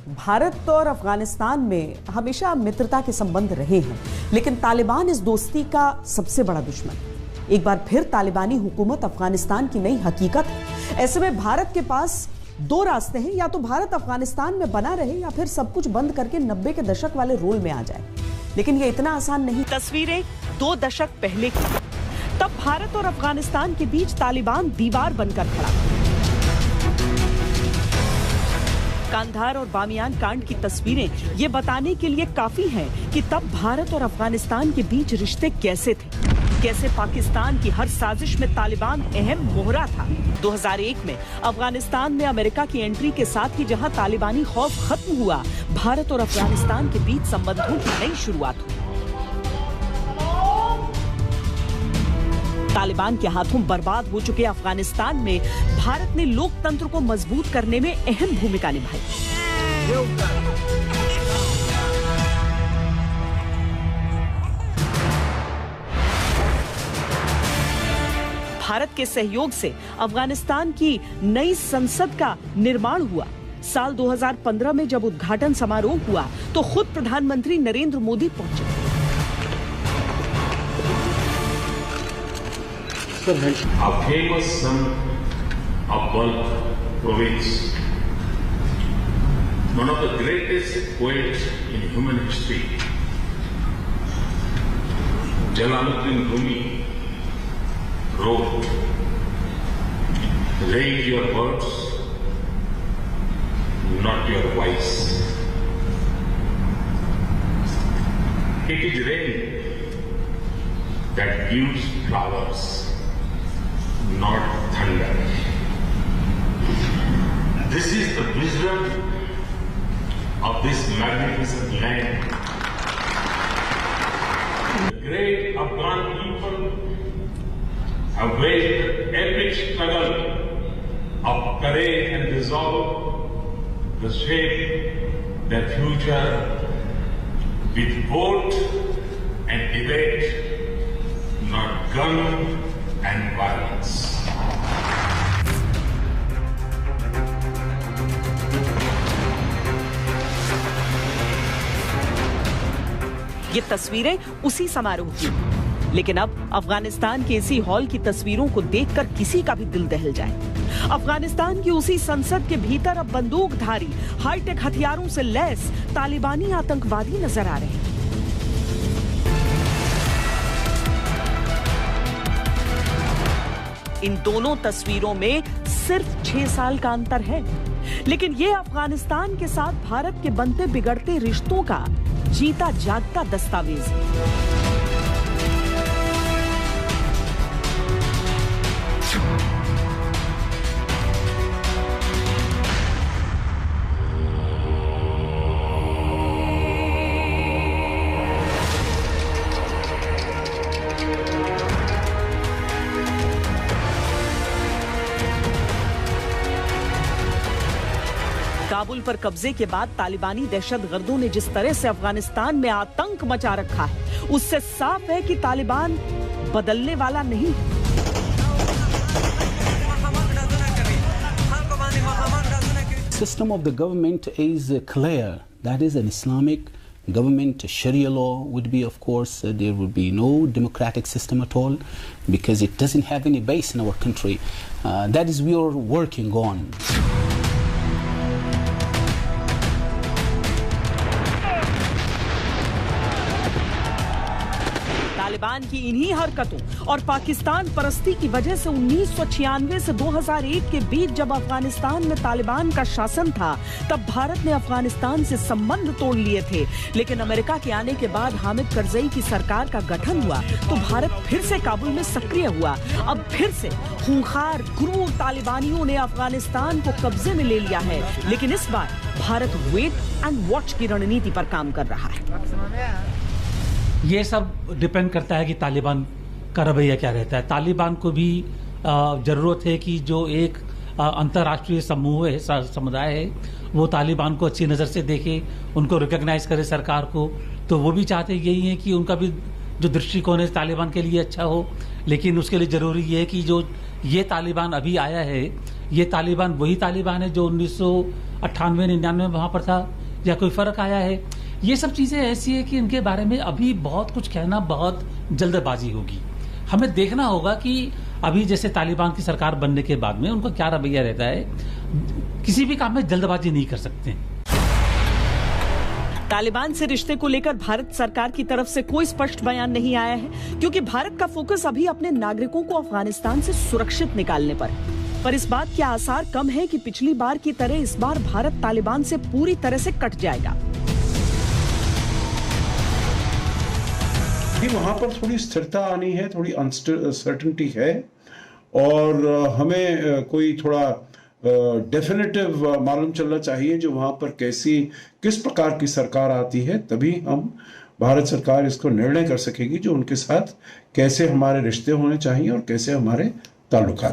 भारत और अफगानिस्तान में हमेशा मित्रता के संबंध रहे हैं, लेकिन तालिबान इस दोस्ती का सबसे बड़ा दुश्मन है। एक बार फिर तालिबानी हुकूमत अफगानिस्तान की नई हकीकत है। ऐसे में भारत के पास दो रास्ते हैं, या तो भारत अफगानिस्तान में बना रहे या फिर सब कुछ बंद करके 90 के दशक वाले रोल में आ जाए। लेकिन ये इतना आसान नहीं। तस्वीरें 2 दशक पहले की, तब भारत और अफगानिस्तान के बीच तालिबान दीवार बनकर खड़ा। कांधार और बामियान कांड की तस्वीरें ये बताने के लिए काफी हैं कि तब भारत और अफगानिस्तान के बीच रिश्ते कैसे थे, कैसे पाकिस्तान की हर साजिश में तालिबान अहम मोहरा था। 2001 में अफगानिस्तान में अमेरिका की एंट्री के साथ ही जहां तालिबानी खौफ खत्म हुआ, भारत और अफगानिस्तान के बीच संबंधों की नई शुरुआत हुई। तालिबान के हाथों बर्बाद हो चुके अफगानिस्तान में भारत ने लोकतंत्र को मजबूत करने में अहम भूमिका निभाई। भारत के सहयोग से अफगानिस्तान की नई संसद का निर्माण हुआ। साल 2015 में जब उद्घाटन समारोह हुआ तो खुद प्रधानमंत्री नरेंद्र मोदी पहुंचे। A famous son of Balkh province, one of the greatest poets in human history, Jalaluddin Rumi, wrote, "Raise your words, not your voice." It is rain that gives flowers, not thunder. This is the wisdom of this magnificent land. The great Afghan people have waged epic struggle of courage and resolve to shape their future with vote and debate, not gun and violence. ये तस्वीरें उसी समारोह की, लेकिन अब अफगानिस्तान के इसी hall की तस्वीरों को देखकर किसी का भी दिल दहल जाए। अफगानिस्तान की उसी संसद के भीतर अब बंदूकधारी, हाईटेक हथियारों से लैस तालिबानी आतंकवादी नजर आ रहे हैं। इन दोनों तस्वीरों में सिर्फ 6 साल का अंतर है, लेकिन ये अफगानिस्तान के साथ भारत के बनते बिगड़ते रिश्तों का जीता जागता दस्तावेज है। काबुल पर कब्जे के बाद तालिबानी दहशतगर्दों ने जिस तरह से अफगानिस्तान में आतंक मचा रखा है, उससे साफ है कि तालिबान बदलने वाला नहीं है। System of the government is clear. That is an Islamic government. Sharia law would be, of course, there would be no democratic system at all because it doesn't have any base in our country. That is we are working on. Taliban की इन्हीं हरकतों और पाकिस्तान परस्ती की वजह से 1996 से 2001 के बीच जब अफगानिस्तान में तालिबान का शासन था, तब भारत ने अफगानिस्तान से संबंध तोड़ लिए थे। लेकिन अमेरिका के आने के बाद हामिद करजई की सरकार का गठन हुआ तो भारत फिर से काबुल में सक्रिय हुआ। अब फिर से खूंखार क्रूर तालिबानियों ने अफगानिस्तान को कब्जे में ले लिया है, लेकिन इस बार भारत वेट एंड वॉच की रणनीति पर काम कर रहा है। ये सब डिपेंड करता है कि तालिबान का रवैया क्या रहता है। तालिबान को भी जरूरत है कि जो एक अंतर्राष्ट्रीय समूह है, समुदाय है, वो तालिबान को अच्छी नज़र से देखे, उनको रिकॉग्नाइज करे सरकार को। तो वो भी चाहते यही है कि उनका भी जो दृष्टिकोण है तालिबान के लिए अच्छा हो, लेकिन उसके लिए ज़रूरी है कि जो ये तालिबान अभी आया है ये तालिबान वही तालिबान है जो 1998-99 में वहां पर था, या कोई फर्क आया है? ये सब चीजें ऐसी है कि इनके बारे में अभी बहुत कुछ कहना बहुत जल्दबाजी होगी। हमें देखना होगा कि अभी जैसे तालिबान की सरकार बनने के बाद में उनका क्या रवैया रहता है। किसी भी काम में जल्दबाजी नहीं कर सकते। तालिबान से रिश्ते को लेकर भारत सरकार की तरफ से कोई स्पष्ट बयान नहीं आया है, क्योंकि भारत का फोकस अभी अपने नागरिकों को अफगानिस्तान से सुरक्षित निकालने पर इस बात के आसार कम है कि पिछली बार की तरह इस बार भारत तालिबान से पूरी तरह से कट जाएगा। वहां पर थोड़ी स्थिरता आनी है, थोड़ी अनसर्टेनिटी है, और हमें कोई थोड़ा डेफिनेटिव मालूम चलना चाहिए जो वहां पर किस प्रकार की सरकार आती है, तभी हम भारत सरकार इसको निर्णय कर सकेगी जो उनके साथ कैसे हमारे रिश्ते होने चाहिए और कैसे हमारे ताल्लुकात।